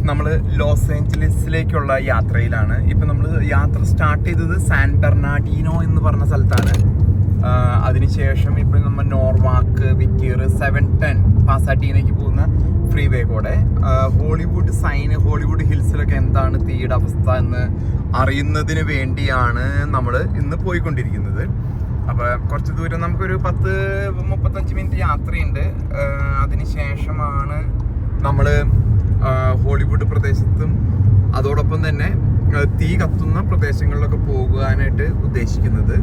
നമ്മൾ ലോസ് ഏഞ്ചലസിലേക്കുള്ള യാത്രയിലാണ്. ഇപ്പം നമ്മൾ യാത്ര സ്റ്റാർട്ട് ചെയ്തത് സാൻ ബെർണാഡിനോ എന്ന് പറഞ്ഞ സ്ഥലത്താണ്. അതിനുശേഷം ഇപ്പം നമ്മൾ നോർവാക്ക്, വിറ്റിയർ, 710 പാസാഡീനയ്ക്ക് പോകുന്ന ഫ്രീ വേ കൂടെ ഹോളിവുഡ് ഹിൽസിലൊക്കെ എന്താണ് തീയുടെ അവസ്ഥ എന്ന് അറിയുന്നതിന് വേണ്ടിയാണ് നമ്മൾ ഇന്ന് പോയിക്കൊണ്ടിരിക്കുന്നത്. അപ്പോൾ കുറച്ച് ദൂരം നമുക്കൊരു 10-35 മിനിറ്റ് യാത്രയുണ്ട്. അതിനുശേഷമാണ് നമ്മൾ ഹോളിവുഡ് പ്രദേശത്തും അതോടൊപ്പം തന്നെ തീ കത്തുന്ന പ്രദേശങ്ങളിലൊക്കെ പോകാനായിട്ട് ഉദ്ദേശിക്കുന്നത്.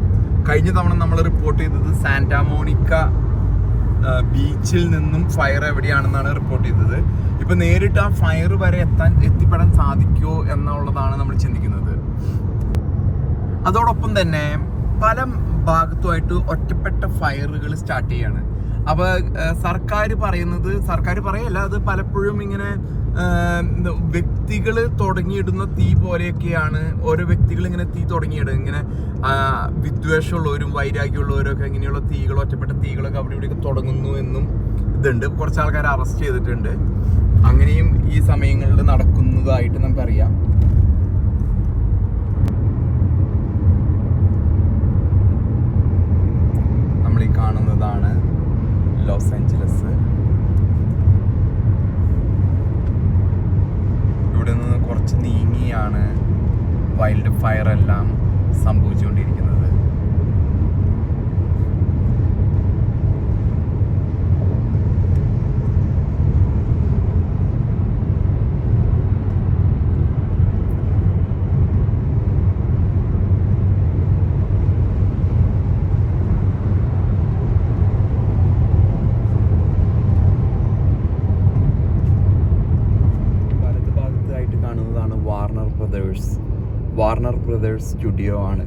കഴിഞ്ഞ തവണ നമ്മൾ റിപ്പോർട്ട് ചെയ്തത് സാന്റാ മോണിക്ക ബീച്ചിൽ നിന്നും ഫയർ എവിടെയാണെന്നാണ് റിപ്പോർട്ട് ചെയ്തത്. ഇപ്പം നേരിട്ട് ആ ഫയർ വരെ എത്തിപ്പെടാൻ സാധിക്കുമോ എന്നുള്ളതാണ് നമ്മൾ ചിന്തിക്കുന്നത്. അതോടൊപ്പം തന്നെ പല ഭാഗത്തുമായിട്ട് ഒറ്റപ്പെട്ട ഫയറുകൾ സ്റ്റാർട്ട് ചെയ്യാണ്. അപ്പോൾ സർക്കാർ പറയല്ല, അത് പലപ്പോഴും ഇങ്ങനെ വ്യക്തികൾ തുടങ്ങിയിടുന്ന തീ പോലെയൊക്കെയാണ്. ഓരോ വ്യക്തികൾ ഇങ്ങനെ തീ തുടങ്ങിയിടും. ഇങ്ങനെ വിദ്വേഷമുള്ളവരും വൈരാഗ്യമുള്ളവരും ഒക്കെ ഇങ്ങനെയുള്ള ഒറ്റപ്പെട്ട തീകളൊക്കെ അവിടെ ഇവിടെയൊക്കെ തുടങ്ങുന്നു എന്നും ഇതുണ്ട്. കുറച്ച് ആൾക്കാരെ അറസ്റ്റ് ചെയ്തിട്ടുണ്ട്. അങ്ങനെയും ഈ സമയങ്ങളിൽ നടക്കുന്നതായിട്ട് നമുക്കറിയാം. നമ്മൾ ഈ കാണുന്നതാണ് ലോസ് ഏഞ്ചലസ്. ഇവിടെ നിന്ന് കുറച്ച് നീങ്ങിയാണ് വൈൽഡ് ഫയർ എല്ലാം സംഭവിച്ചുകൊണ്ടിരിക്കുന്നത്. വാർണർ ബ്രദേഴ്സ് സ്റ്റുഡിയോ ആണ്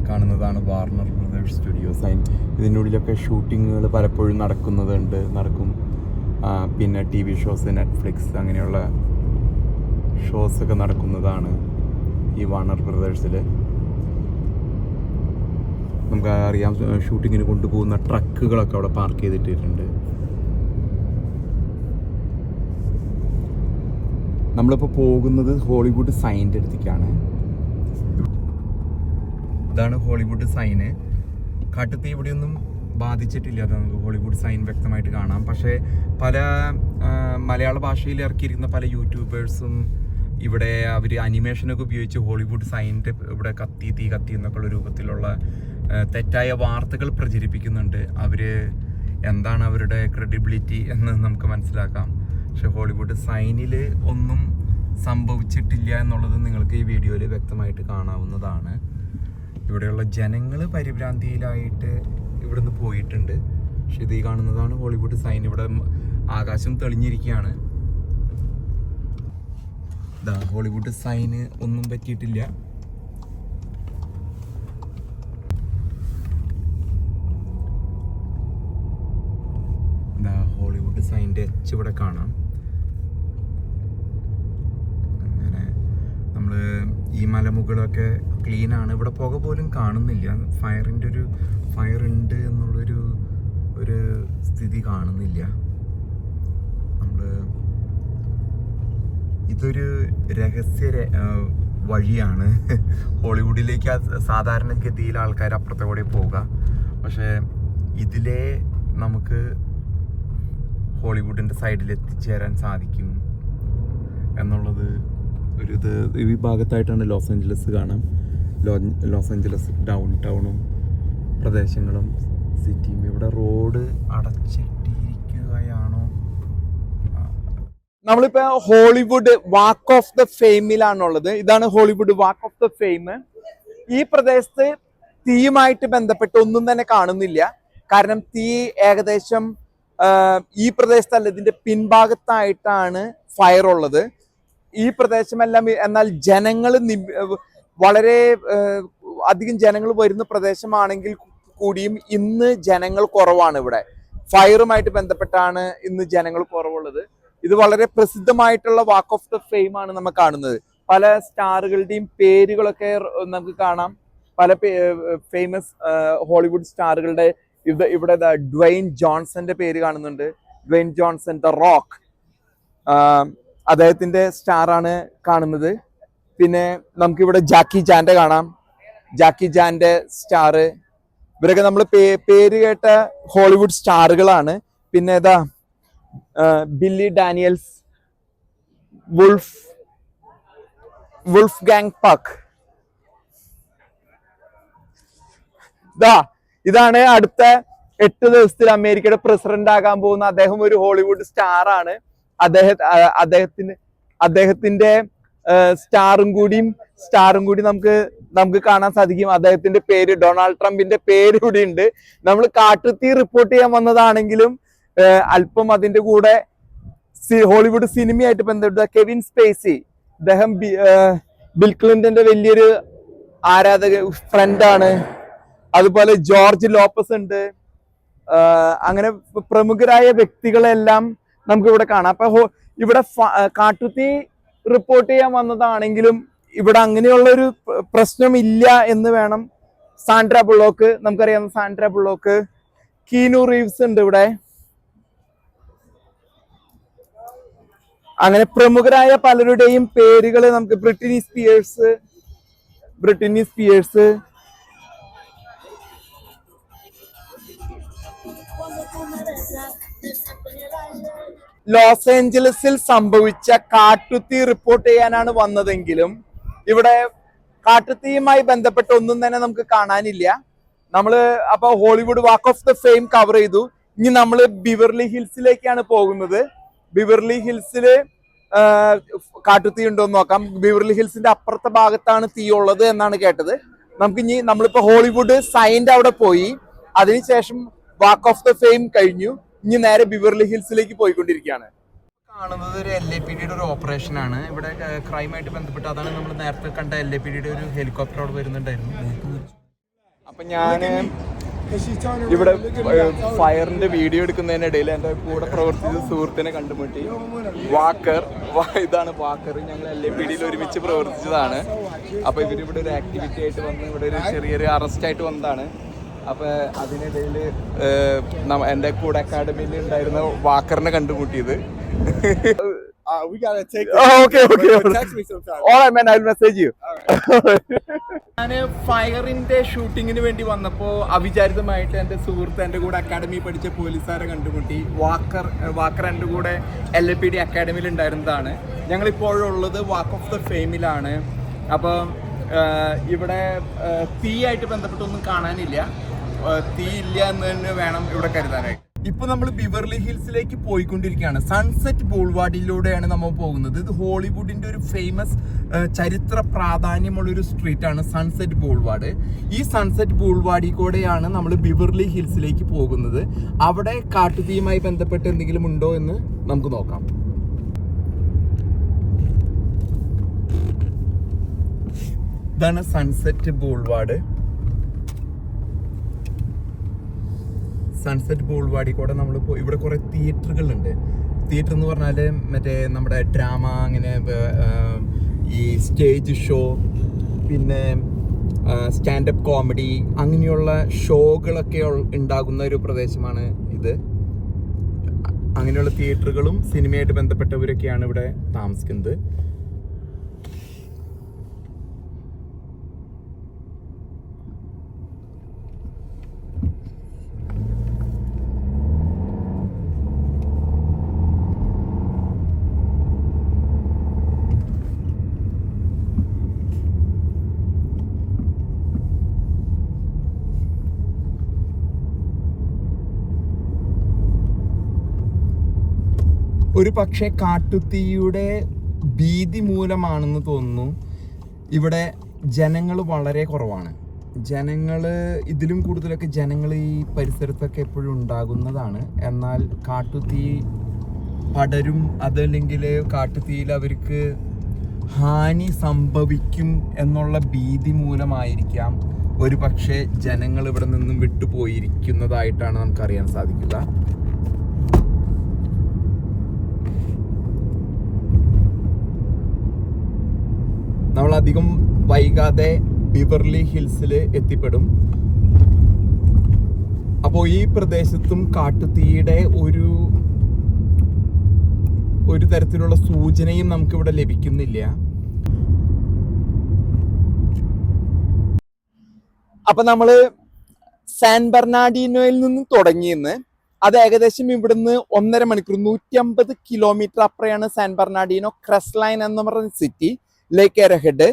കാണുന്നതാണ് വാർണർ ബ്രദേഴ്സ് സ്റ്റുഡിയോ സൈൻ. ഇതിൻ്റെ ഉള്ളിലൊക്കെ ഷൂട്ടിങ്ങുകൾ പലപ്പോഴും നടക്കും. പിന്നെ TV ഷോസ്, നെറ്റ്ഫ്ലിക്സ് അങ്ങനെയുള്ള ഷോസൊക്കെ നടക്കുന്നതാണ് ഈ വാർണർ ബ്രദേഴ്സിൽ. നമുക്ക് അറിയാം, ഷൂട്ടിങ്ങിന് കൊണ്ടുപോകുന്ന ട്രക്കുകളൊക്കെ അവിടെ പാർക്ക് ചെയ്തിട്ടിട്ടുണ്ട്. നമ്മളിപ്പോൾ പോകുന്നത് ഹോളിവുഡ് സൈൻ്റെ അടുത്തേക്കാണ്. ഇതാണ് ഹോളിവുഡ് സൈന്. കാട്ടുതീ ഇവിടെയൊന്നും ബാധിച്ചിട്ടില്ല. അത് നമുക്ക് ഹോളിവുഡ് സൈൻ വ്യക്തമായിട്ട് കാണാം. പക്ഷേ പല മലയാള ഭാഷയിൽ ഇറക്കിയിരിക്കുന്ന പല യൂട്യൂബേഴ്സും ഇവിടെ അവർ അനിമേഷനൊക്കെ ഉപയോഗിച്ച് ഹോളിവുഡ് സൈൻ്റെ ഇവിടെ തീ കത്തി എന്നൊക്കെയുള്ള രൂപത്തിലുള്ള തെറ്റായ വാർത്തകൾ പ്രചരിപ്പിക്കുന്നുണ്ട്. എന്താണ് അവരുടെ ക്രെഡിബിലിറ്റി എന്ന് നമുക്ക് മനസ്സിലാക്കാം. പക്ഷെ ഹോളിവുഡ് സൈനിൽ ഒന്നും സംഭവിച്ചിട്ടില്ല എന്നുള്ളത് നിങ്ങൾക്ക് ഈ വീഡിയോയിൽ വ്യക്തമായിട്ട് കാണാവുന്നതാണ്. ഇവിടെയുള്ള ജനങ്ങൾ പരിഭ്രാന്തിയിലായിട്ട് ഇവിടുന്ന് പോയിട്ടുണ്ട്. പക്ഷെ ഇത് ഈ കാണുന്നതാണ് ഹോളിവുഡ് സൈൻ. ഇവിടെ ആകാശം തെളിഞ്ഞിരിക്കുകയാണ്. ഹോളിവുഡ് സൈന് ഒന്നും പറ്റിയിട്ടില്ല. ഹോളിവുഡ് സൈൻ്റെ എച്ച് ഇവിടെ കാണാം. അങ്ങനെ നമ്മൾ ഈ മലമുകളൊക്കെ ക്ലീനാണ്. ഇവിടെ പുക പോലും കാണുന്നില്ല. ഫയർ ഉണ്ട് എന്നുള്ളൊരു സ്ഥിതി കാണുന്നില്ല. ഇതൊരു രഹസ്യ വഴിയാണ്. ഹോളിവുഡിലേക്ക് സാധാരണഗതിയിൽ ആൾക്കാർ അപ്പുറത്തെ പോവുക. പക്ഷേ ഇതിലെ നമുക്ക് ഹോളിവുഡിൻ്റെ സൈഡിൽ എത്തിച്ചേരാൻ സാധിക്കും എന്നുള്ളത് ഈ ഭാഗത്തായിട്ടാണ് ലോസ് ഏഞ്ചലസ് കാണാം. ലോസ് ഏഞ്ചലസ് ഡൗൺ ടൗണും പ്രദേശങ്ങളും സിറ്റിയും. ഇവിടെ റോഡ് അടച്ചിട്ടിരിക്കുകയാണോ? നമ്മളിപ്പോൾ ഹോളിവുഡ് വാക്ക് ഓഫ് ദ ഫെയിമിലാണുള്ളത്. ഇതാണ് Hollywood walk of the fame. ഈ പ്രദേശത്ത് തീയുമായിട്ട് ബന്ധപ്പെട്ട് ഒന്നും തന്നെ കാണുന്നില്ല. കാരണം തീ ഏകദേശം ഈ പ്രദേശത്തല്ല, ഇതിന്റെ പിൻഭാഗത്തായിട്ടാണ് ഫയർ ഉള്ളത്. ഈ പ്രദേശമെല്ലാം എന്നാൽ ജനങ്ങൾ വളരെ അധികം ജനങ്ങൾ വരുന്ന പ്രദേശമാണെങ്കിൽ കൂടിയും ഇന്ന് ജനങ്ങൾ കുറവാണ്. ഇവിടെ ഫയറുമായിട്ട് ബന്ധപ്പെട്ടാണ് ഇന്ന് ജനങ്ങൾ കുറവുള്ളത്. ഇത് വളരെ പ്രസിദ്ധമായിട്ടുള്ള വാക്ക് ഓഫ് ദ ഫെയിം ആണ് നമ്മൾ കാണുന്നത്. പല സ്റ്റാറുകളുടെയും പേരുകളൊക്കെ നമുക്ക് കാണാം. പല ഫേമസ് ഹോളിവുഡ് സ്റ്റാറുകളുടെ ഇവിടെ ഡ്വെയ്ൻ ജോൺസന്റെ പേര് കാണുന്നുണ്ട്. ഡ്വെയ്ൻ ജോൺസൺ, ദ റോക്ക്, അദ്ദേഹത്തിന്റെ സ്റ്റാർ ആണ് കാണുന്നത്. പിന്നെ നമുക്കിവിടെ ജാക്കി ചാന്റെ കാണാം, ജാക്കി ചാന്റെ സ്റ്റാർ. ഇവരൊക്കെ നമ്മൾ പേര് കേട്ട ഹോളിവുഡ് സ്റ്റാറുകളാണ്. പിന്നെ ഏതാ Billy Daniels, wolf gang pack. ഇതാണ് അടുത്ത 8 ദിവസത്തിൽ അമേരിക്കയുടെ പ്രസിഡന്റ് ആകാൻ പോകുന്ന അദ്ദേഹം. ഒരു ഹോളിവുഡ് സ്റ്റാർ ആണ്. അദ്ദേഹത്തിന്റെ സ്റ്റാറും കൂടി നമുക്ക് കാണാൻ സാധിക്കും. അദ്ദേഹത്തിന്റെ പേര്, ഡൊണാൾഡ് ട്രംപിന്റെ പേര് കൂടി ഉണ്ട്. നമ്മൾ കാട്ടുതീ റിപ്പോർട്ട് ചെയ്യാൻ വന്നതാണെങ്കിലും അല്പം അതിന്റെ കൂടെ ഹോളിവുഡ് സിനിമയായിട്ട് ബന്ധപ്പെട്ട കെവിൻ സ്പേസി, അദ്ദേഹം ബിൽ ക്ലിന്റന്റെ വലിയൊരു ഫ്രണ്ടാണ്. അതുപോലെ ജോർജ് ലോപ്പസ് ഉണ്ട്. അങ്ങനെ പ്രമുഖരായ വ്യക്തികളെല്ലാം നമുക്ക് ഇവിടെ കാണാം. അപ്പൊ ഇവിടെ കാട്ടുതീ റിപ്പോർട്ട് ചെയ്യാൻ വന്നതാണെങ്കിലും ഇവിടെ അങ്ങനെയുള്ള ഒരു പ്രശ്നമില്ല എന്ന് വേണം. സാൻഡ്ര ബുള്ളോക്ക്, നമുക്കറിയാം സാൻഡ്ര ബുള്ളോക്ക്, കീനു റീവ്സ് ഉണ്ട് ഇവിടെ. അങ്ങനെ പ്രമുഖരായ പലരുടെയും പേരുകൾ നമുക്ക്, ബ്രിട്ടനി സ്പിയേഴ്സ്, ലോസ് ഏഞ്ചലസിൽ സംഭവിച്ച കാട്ടുതീ റിപ്പോർട്ട് ചെയ്യാനാണ് വന്നതെങ്കിലും ഇവിടെ കാട്ടുതീയുമായി ബന്ധപ്പെട്ട ഒന്നും തന്നെ നമുക്ക് കാണാനില്ല. അപ്പൊ Hollywood walk of the fame cover ചെയ്തു. ഇനി നമ്മൾ ബിവർലി ഹിൽസിലേക്കാണ് പോകുന്നത്. ബിവർലി ഹിൽസില് കാട്ടുതീ ഉണ്ടോ എന്ന് നോക്കാം. ബിവർലി ഹിൽസിന്റെ അപ്പുറത്തെ ഭാഗത്താണ് തീ ഉള്ളത് എന്നാണ് കേട്ടത്. നമ്മളിപ്പോ ഹോളിവുഡ് സൈൻ്റെ അവിടെ പോയി, അതിനുശേഷം വാക്ക് ഓഫ് ദ ഫെയിം കഴിഞ്ഞു. ഇനി നേരെ ബിവർലി ഹിൽസിലേക്ക് പോയിക്കൊണ്ടിരിക്കുകയാണ്. കാണുന്നത് ഒരു LAPDയുടെ ഒരു ഓപ്പറേഷൻ ആണ്. ഇവിടെ ക്രൈമായിട്ട് ബന്ധപ്പെട്ട് അതാണ് നമ്മൾ നേരത്തെ കണ്ട LAPDയുടെ ഒരു ഹെലികോപ്റ്റർ അവിടെ വരുന്നുണ്ടായിരുന്നു. അപ്പൊ ഞാൻ ഇവിടെ ഫയറിന്റെ വീഡിയോ എടുക്കുന്നതിനിടയിൽ എൻ്റെ കൂടെ പ്രവർത്തിച്ച സുഹൃത്തിനെ കണ്ടുമുട്ടി. ഇതാണ് വാക്കർ. ഞങ്ങൾ LAPDയിൽ ഒരുമിച്ച് പ്രവർത്തിച്ചതാണ്. അപ്പൊ ഇവരിവിടെ ഒരു ആക്ടിവിറ്റി ആയിട്ട് വന്ന് ഇവിടെ ഒരു ചെറിയൊരു അറസ്റ്റ് ആയിട്ട് വന്നതാണ്. അപ്പൊ അതിനിടയിൽ എൻ്റെ കൂടെ അക്കാഡമിയിൽ ഉണ്ടായിരുന്ന വാക്കറിനെ കണ്ടുമുട്ടിയത്. ഞാന് ഫയറിന്റെ ഷൂട്ടിങ്ങിന് വേണ്ടി വന്നപ്പോ അവിചാരിതമായിട്ട് എൻ്റെ സുഹൃത്ത് എൻ്റെ കൂടെ അക്കാഡമി പഠിച്ച പോലീസുകാരെ കണ്ടുമുട്ടി. വാക്കർ എൻ്റെ കൂടെ LAPD അക്കാഡമിയിൽ ഉണ്ടായിരുന്നതാണ്. ഞങ്ങളിപ്പോഴുള്ളത് വാക്ക് ഓഫ് ദ ഫെയിമിലാണ്. അപ്പൊ ഇവിടെ തീ ആയിട്ട് ബന്ധപ്പെട്ടൊന്നും കാണാനില്ല. തീ ഇല്ല എന്ന് തന്നെ വേണം ഇവിടെ കരുതാനായിട്ട്. ഇപ്പൊ നമ്മൾ ബിവർലി ഹിൽസിലേക്ക് പോയിക്കൊണ്ടിരിക്കുകയാണ്. സൺസെറ്റ് ബൂൾവാർഡിലൂടെയാണ് നമ്മൾ പോകുന്നത്. ഇത് ഹോളിവുഡിന്റെ ഒരു ഫേമസ് ചരിത്ര പ്രാധാന്യമുള്ള ഒരു സ്ട്രീറ്റ് ആണ് സൺസെറ്റ് ബൂൾവാർഡ്. ഈ സൺസെറ്റ് ബൂൾവാർഡിൽ കൂടെയാണ് നമ്മൾ ബിവർലി ഹിൽസിലേക്ക് പോകുന്നത്. അവിടെ കാട്ടുതീയുമായി ബന്ധപ്പെട്ട് എന്തെങ്കിലും ഉണ്ടോ എന്ന് നമുക്ക് നോക്കാം. ഇതാണ് സൺസെറ്റ് ബൂൾവാർഡ്. സൺസെറ്റ് ബൂൾവാർഡിൽ കൂടെ നമ്മൾ ഇവിടെ കുറെ തിയേറ്ററുകളുണ്ട്. തിയേറ്റർ എന്ന് പറഞ്ഞാൽ മറ്റേ നമ്മുടെ ഡ്രാമ, അങ്ങനെ ഈ സ്റ്റേജ് ഷോ, പിന്നെ സ്റ്റാൻഡപ്പ് കോമഡി, അങ്ങനെയുള്ള ഷോകളൊക്കെ ഉണ്ടാകുന്ന ഒരു പ്രദേശമാണ് ഇത്. അങ്ങനെയുള്ള തിയേറ്ററുകളും സിനിമയായിട്ട് ബന്ധപ്പെട്ടവരൊക്കെയാണ് ഇവിടെ താമസിക്കുന്നത്. ഒരു പക്ഷേ കാട്ടുതീയുടെ ഭീതി മൂലമാണെന്ന് തോന്നുന്നു. ഇവിടെ ജനങ്ങൾ വളരെ കുറവാണ്. ഇതിലും കൂടുതലൊക്കെ ജനങ്ങൾ ഈ പരിസരത്തൊക്കെ എപ്പോഴും ഉണ്ടാകുന്നതാണ്. എന്നാൽ കാട്ടുതീ പടരും, അതല്ലെങ്കിൽ കാട്ടുതീയിൽ അവർക്ക് ഹാനി സംഭവിക്കും എന്നുള്ള ഭീതി മൂലമായിരിക്കാം ഒരു പക്ഷേ ജനങ്ങൾ ഇവിടെ നിന്നും വിട്ടുപോയിരിക്കുന്നതായിട്ടാണ് നമുക്കറിയാൻ സാധിക്കുക. നമ്മൾ അധികം വൈകാതെ ബിവർലി ഹിൽസിൽ എത്തിപ്പെടും. അപ്പോൾ ഈ പ്രദേശത്തും കാട്ടുതീയുടെ ഒരു തരത്തിലുള്ള സൂചനയും നമുക്ക് ഇവിടെ ലഭിക്കുന്നില്ല. അപ്പൊ നമ്മള് സാൻ ബെർണാർഡിനോയിൽ നിന്ന് തുടങ്ങിയെന്ന്. അത് ഏകദേശം ഇവിടുന്ന് 1.5 മണിക്കൂർ 150 കിലോമീറ്റർ അപ്പുറയാണ് സാൻ ബെർണാർഡിനോ ക്രെസ്റ്റ് ലൈൻ എന്ന് പറയുന്ന സിറ്റി, ലേക്ക് എരഹെഡ്.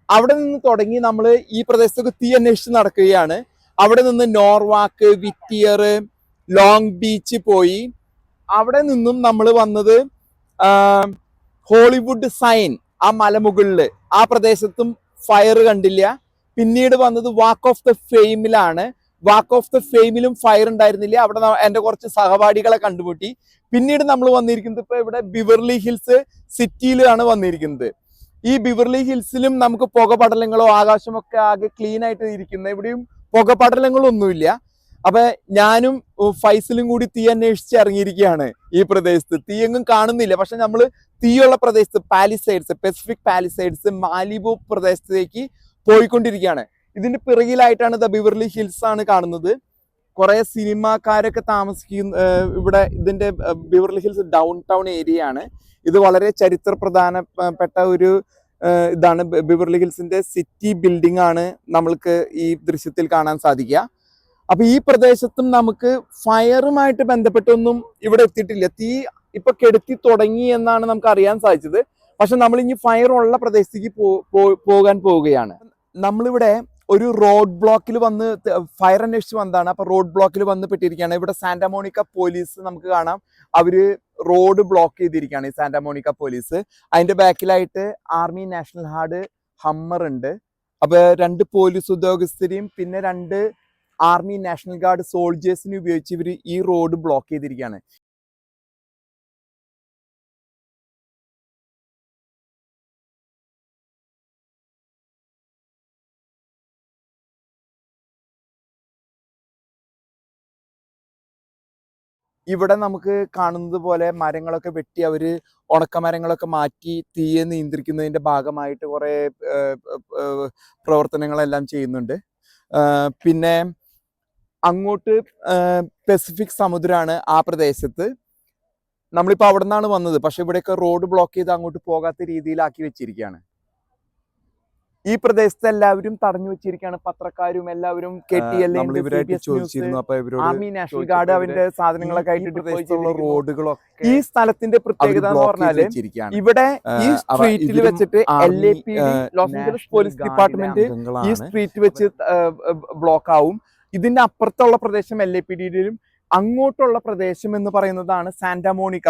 അവിടെ നിന്ന് തുടങ്ങി നമ്മൾ ഈ പ്രദേശത്തൊക്കെ തീ അന്വേഷിച്ച് നടക്കുകയാണ്. അവിടെ നിന്ന് നോർവാക്ക്, വിറ്റിയർ, ലോങ് ബീച്ച് പോയി. അവിടെ നിന്നും നമ്മൾ വന്നത് ഹോളിവുഡ് സൈൻ, ആ മലമുകളില്, ആ പ്രദേശത്തും ഫയർ കണ്ടില്ല. പിന്നീട് വന്നത് വാക്ക് ഓഫ് ദ ഫെയിമിലാണ്. വാക്ക് ഓഫ് ദ ഫെയിമിലും ഫയർ ഉണ്ടായിരുന്നില്ല. അവിടെ എന്റെ കുറച്ച് സഹപാഠികളെ കണ്ടുമുട്ടി. പിന്നീട് നമ്മൾ വന്നിരിക്കുന്നത് ഇപ്പൊ ഇവിടെ ബിവർലി ഹിൽസ് സിറ്റിയിലാണ് വന്നിരിക്കുന്നത്. ഈ ബിവർലി ഹിൽസിലും നമുക്ക് പുകപടലങ്ങളോ ആകാശമൊക്കെ ആകെ ക്ലീൻ ആയിട്ട് ഇരിക്കുന്ന, ഇവിടെയും പുകപടലങ്ങളൊന്നുമില്ല. അപ്പൊ ഞാനും ഫൈസലും കൂടി തീ അന്വേഷിച്ച് ഇറങ്ങിയിരിക്കുകയാണ് ഈ പ്രദേശത്ത്. തീ എങ്ങും കാണുന്നില്ല. പക്ഷെ നമ്മൾ തീയുള്ള പ്രദേശത്ത് പാലിസൈഡ്സ്, പസഫിക് പാലിസൈഡ്സ്, മാലിബു പ്രദേശത്തേക്ക് പോയിക്കൊണ്ടിരിക്കുകയാണ്. ഇതിന്റെ പിറകിലായിട്ടാണ് ദ ബിവർലി ഹിൽസ് ആണ് കാണുന്നത്. കുറെ സിനിമാക്കാരൊക്കെ താമസിക്കുന്ന ഇവിടെ. ഇതിന്റെ Beverly hills down town area ആണ്. ഇത് വളരെ ചരിത്ര പ്രധാനപ്പെട്ട ഒരു ഇതാണ്. ബിവർലി ഹിൽസിന്റെ സിറ്റി ബിൽഡിംഗ് ആണ് നമ്മൾക്ക് ഈ ദൃശ്യത്തിൽ കാണാൻ സാധിക്കുക. അപ്പൊ ഈ പ്രദേശത്തും നമുക്ക് ഫയറുമായിട്ട് ബന്ധപ്പെട്ടൊന്നും ഇവിടെ എത്തിയിട്ടില്ല. തീ ഇപ്പൊ കെടുത്തി തുടങ്ങി എന്നാണ് നമുക്ക് അറിയാൻ സാധിച്ചത്. പക്ഷെ നമ്മൾ ഇനി ഫയർ ഉള്ള പ്രദേശത്തേക്ക് പോകാൻ പോവുകയാണ്. നമ്മളിവിടെ ഒരു റോഡ് ബ്ലോക്കിൽ വന്ന് ഫയർ അന്വേഷിച്ച് വന്നതാണ്. അപ്പൊ റോഡ് ബ്ലോക്കിൽ വന്ന് പെട്ടിരിക്കുകയാണ്. ഇവിടെ സാന്റാമോണിക്ക പോലീസ് നമുക്ക് കാണാം. അവര് റോഡ് ബ്ലോക്ക് ചെയ്തിരിക്കുകയാണ്, ഈ സാന്റാമോണിക്ക പോലീസ്. അതിന്റെ ബാക്കിലായിട്ട് ആർമി നാഷണൽ ഗാർഡ് ഹമ്മർ ഉണ്ട്. അപ്പൊ 2 പോലീസ് ഉദ്യോഗസ്ഥരെയും പിന്നെ 2 ആർമി നാഷണൽ ഗാർഡ് സോൾജേഴ്സിനെ ഉപയോഗിച്ച് ഇവർ ഈ റോഡ് ബ്ലോക്ക് ചെയ്തിരിക്കുകയാണ്. ഇവിടെ നമുക്ക് കാണുന്നത് പോലെ മരങ്ങളൊക്കെ വെട്ടി അവര് ഉണക്കമരങ്ങളൊക്കെ മാറ്റി തീയെ നിയന്ത്രിക്കുന്നതിന്റെ ഭാഗമായിട്ട് കുറെ പ്രവർത്തനങ്ങളെല്ലാം ചെയ്യുന്നുണ്ട്. പിന്നെ അങ്ങോട്ട് പസഫിക് സമുദ്രമാണ് ആ പ്രദേശത്ത്. നമ്മളിപ്പോൾ അവിടെ നിന്നാണ് വന്നത്. പക്ഷെ ഇവിടെയൊക്കെ റോഡ് ബ്ലോക്ക് ചെയ്ത് അങ്ങോട്ട് പോകാത്ത രീതിയിലാക്കി വെച്ചിരിക്കുകയാണ്. ഈ പ്രദേശത്ത് എല്ലാവരും തടഞ്ഞു വെച്ചിരിക്കുകയാണ്. പത്രക്കാരും എല്ലാവരും ആർമി നാഷണൽ ഗാർഡ് അവന്റെ സാധനങ്ങളൊക്കെ ആയിട്ട് റോഡുകളൊക്കെ. ഈ സ്ഥലത്തിന്റെ പ്രത്യേകത എന്ന് പറഞ്ഞാല് ഇവിടെ ഈ സ്ട്രീറ്റിൽ വെച്ചിട്ട് LAPD, loss Angeles police department ഈ സ്ട്രീറ്റ് വെച്ച് ബ്ലോക്ക് ആവും. ഇതിന്റെ അപ്പുറത്തുള്ള പ്രദേശം LAPDയിലും അങ്ങോട്ടുള്ള പ്രദേശം എന്ന് പറയുന്നതാണ് സാന്റാമോണിക്ക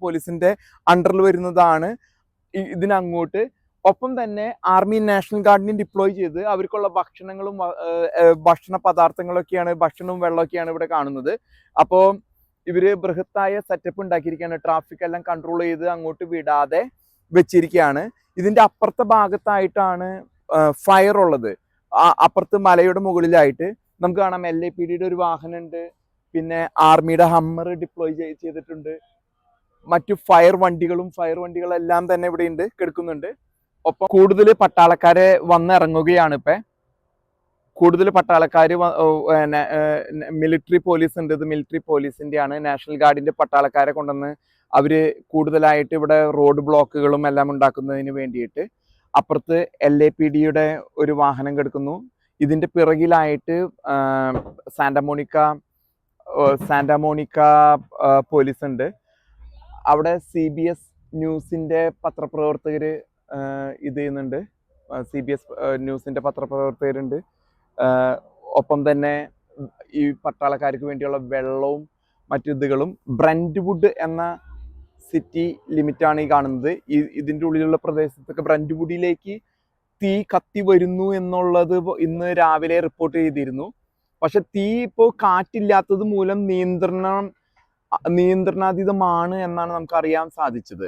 പോലീസിന്റെ അണ്ടറിൽ വരുന്നതാണ് ഇതിനങ്ങോട്ട്. ഒപ്പം തന്നെ ആർമി നാഷണൽ ഗാർഡിനെ ഡിപ്ലോയ് ചെയ്ത് അവർക്കുള്ള ഭക്ഷണങ്ങളും ഭക്ഷണ പദാർത്ഥങ്ങളൊക്കെയാണ്, ഭക്ഷണവും വെള്ളമൊക്കെയാണ് ഇവിടെ കാണുന്നത്. അപ്പോൾ ഇവര് ബൃഹത്തായ സെറ്റപ്പ് ഉണ്ടാക്കിയിരിക്കുകയാണ്. ട്രാഫിക് എല്ലാം കൺട്രോൾ ചെയ്ത് അങ്ങോട്ട് വിടാതെ വെച്ചിരിക്കുകയാണ്. ഇതിന്റെ അപ്പുറത്തെ ഭാഗത്തായിട്ടാണ് ഫയർ ഉള്ളത്. അപ്പുറത്ത് മലയുടെ മുകളിലായിട്ട് നമുക്ക് കാണാം LAPDയുടെ ഒരു വാഹനം ഉണ്ട്. പിന്നെ ആർമിയുടെ ഹമ്മർ ഡിപ്ലോയ് ചെയ്തിട്ടുണ്ട്. മറ്റു ഫയർ വണ്ടികളെല്ലാം തന്നെ ഇവിടെ ഉണ്ട്, കിടക്കുന്നുണ്ട്. ഒപ്പം കൂടുതൽ പട്ടാളക്കാരെ വന്നിറങ്ങുകയാണ്. കൂടുതൽ പട്ടാളക്കാർ മിലിറ്ററി പോലീസ് ഉണ്ട്. ഇത് മിലിറ്ററി പോലീസിന്റെ ആണ്. നാഷണൽ ഗാർഡിന്റെ പട്ടാളക്കാരെ കൊണ്ടുവന്ന് അവര് കൂടുതലായിട്ട് ഇവിടെ റോഡ് ബ്ലോക്കുകളും എല്ലാം ഉണ്ടാക്കുന്നതിന് വേണ്ടിയിട്ട്. അപ്പുറത്ത് LAPDയുടെ ഒരു വാഹനം കിടക്കുന്നു. ഇതിന്റെ പിറകിലായിട്ട് സാന്റാമോണിക്ക പോലീസ് ഉണ്ട്. അവിടെ CBS ന്യൂസിന്റെ പത്രപ്രവർത്തകര് ഇത് ചെയ്യുന്നുണ്ട്. CBS ന്യൂസിന്റെ പത്രപ്രവർത്തകരുണ്ട്. ഒപ്പം തന്നെ ഈ പട്ടാളക്കാർക്ക് വേണ്ടിയുള്ള വെള്ളവും മറ്റു ഇതുകളും. ബ്രന്റ്വുഡ് എന്ന സിറ്റി ലിമിറ്റാണ് ഈ കാണുന്നത്. ഇതിൻ്റെ ഉള്ളിലുള്ള പ്രദേശത്തൊക്കെ ബ്രന്റ്വുഡിലേക്ക് തീ കത്തി വരുന്നു എന്നുള്ളത് ഇന്ന് രാവിലെ റിപ്പോർട്ട് ചെയ്തിരുന്നു. പക്ഷെ തീ ഇപ്പോൾ കാറ്റില്ലാത്തത് മൂലം നിയന്ത്രണാതീതമാണ് എന്നാണ് നമുക്ക് അറിയാൻ സാധിച്ചത്.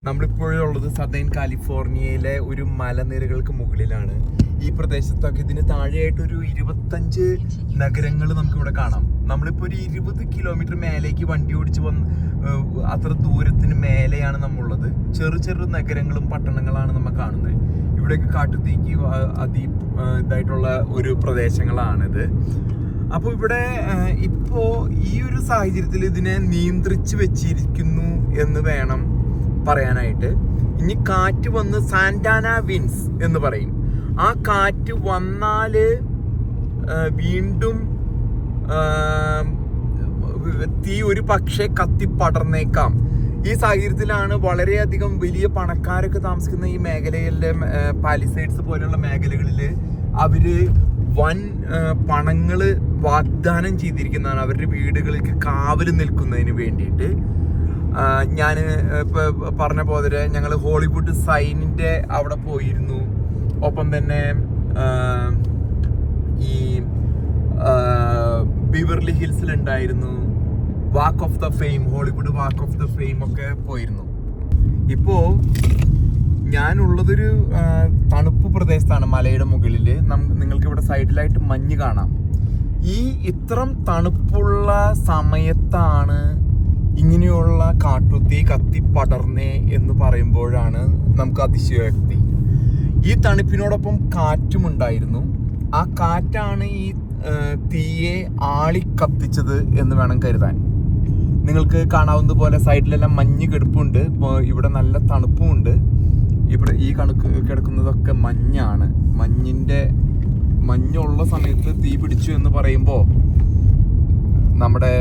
നമ്മളിപ്പോഴുള്ളത് സദേൺ കാലിഫോർണിയയിലെ ഒരു മലനിരകൾക്ക് മുകളിലാണ്. ഈ പ്രദേശത്തൊക്കെ ഇതിന് താഴെയായിട്ട് ഒരു 25 നഗരങ്ങൾ നമുക്കിവിടെ കാണാം. നമ്മളിപ്പോൾ ഒരു 20 കിലോമീറ്റർ മേലേക്ക് വണ്ടി ഓടിച്ച് അത്ര ദൂരത്തിന് മേലെയാണ് നമ്മളുള്ളത്. ചെറു നഗരങ്ങളും പട്ടണങ്ങളാണ് നമ്മൾ കാണുന്നത്. ഇവിടെയൊക്കെ കാട്ടുതീക്ക് ഇതായിട്ടുള്ള ഒരു പ്രദേശങ്ങളാണിത്. അപ്പോൾ ഇവിടെ ഇപ്പോൾ ഈ ഒരു സാഹചര്യത്തിൽ ഇതിനെ നിയന്ത്രിച്ച് വെച്ചിരിക്കുന്നു എന്ന് വേണം പറയാനായിട്ട്. ഇനി കാറ്റ് വന്ന് സാന്റാന വിൻസ് എന്ന് പറയും. ആ കാറ്റ് വന്നാല് വീണ്ടും തീ ഒരു പക്ഷേ കത്തിപ്പടർന്നേക്കാം. ഈ സാഹചര്യത്തിലാണ് വളരെയധികം വലിയ പണക്കാരൊക്കെ താമസിക്കുന്ന ഈ മേഖലയിലെ പാലിസൈഡ്സ് പോലെയുള്ള മേഖലകളിൽ അവര് വൻ പണങ്ങള് വാഗ്ദാനം ചെയ്തിരിക്കുന്നതാണ് അവരുടെ വീടുകളിലേക്ക് കാവൽ നിൽക്കുന്നതിന് വേണ്ടിയിട്ട്. ഞാൻ ഇപ്പൊ പറഞ്ഞ പോലെ ഞങ്ങൾ ഹോളിവുഡ് സൈനിന്റെ അവിടെ പോയിരുന്നു. ഒപ്പം തന്നെ ഈ ബിവർലി ഹിൽസിലുണ്ടായിരുന്നു. Walk of the fame, Hollywood walk of the fame ഒക്കെ പോയിരുന്നു. ഇപ്പോ ഞാനുള്ളതൊരു തണുപ്പ് പ്രദേശത്താണ്, മലയുടെ മുകളിൽ. നിങ്ങൾക്ക് ഇവിടെ സൈഡിലായിട്ട് മഞ്ഞ് കാണാം. ഈ ഇത്രം തണുപ്പുള്ള സമയത്താണ് ഇങ്ങനെയുള്ള കാട്ടുതീ കത്തിപ്പടർന്നേ എന്ന് പറയുമ്പോഴാണ് നമുക്ക് അതിശയോക്തി. ഈ തണുപ്പിനോടൊപ്പം കാറ്റുമുണ്ടായിരുന്നു. ആ കാറ്റാണ് ഈ തീയെ ആളി കത്തിച്ചത് എന്ന് വേണം കരുതാൻ. നിങ്ങൾക്ക് കാണാവുന്ന പോലെ സൈഡിലെല്ലാം മഞ്ഞ് കിടപ്പുണ്ട്. ഇവിടെ നല്ല തണുപ്പുമുണ്ട്. ഇവിടെ ഈ കിടക്കുന്നതൊക്കെ മഞ്ഞാണ്. മഞ്ഞുള്ള സമയത്ത് തീ പിടിച്ചു എന്ന് പറയുമ്പോൾ നമ്മുടെ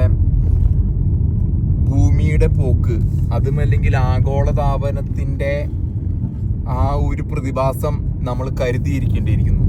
ഭൂമിയുടെ പോക്ക്, അതുമല്ലെങ്കിൽ ആഗോളതാപനത്തിൻ്റെ ആ ഒരു പ്രതിഭാസം നമ്മൾ കരുതിയിരിക്കേണ്ടിയിരിക്കുന്നു.